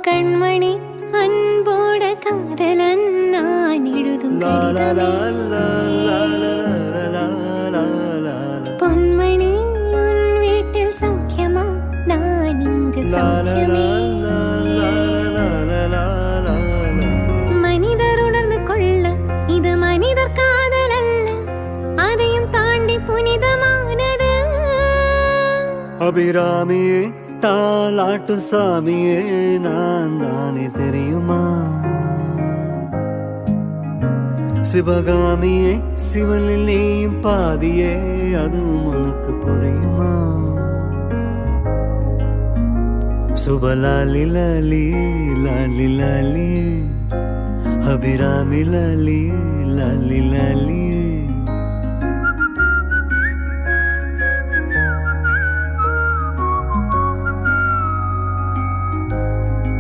கண்மணி அன்போட காதலன் நான் எழுதும் பொன்மணி உன் வீட்டில் சௌக்கியமா நான் இங்கு சௌக்கியமே மனிதர் உணர்ந்து கொள்ள இது மனிதர் காதல் அல்ல அதையும் தாண்டி புனிதமானது அபிராமியே தாலாட்டு சாமியே நான் தானே தெரியுமா சிவகாமியே சிவனில் நீயும் பாதியே அதுவும் உனக்கு புரியுமா சுபலாலி லாலி லாலி லாலி அபிராமி லாலி லாலி லாலி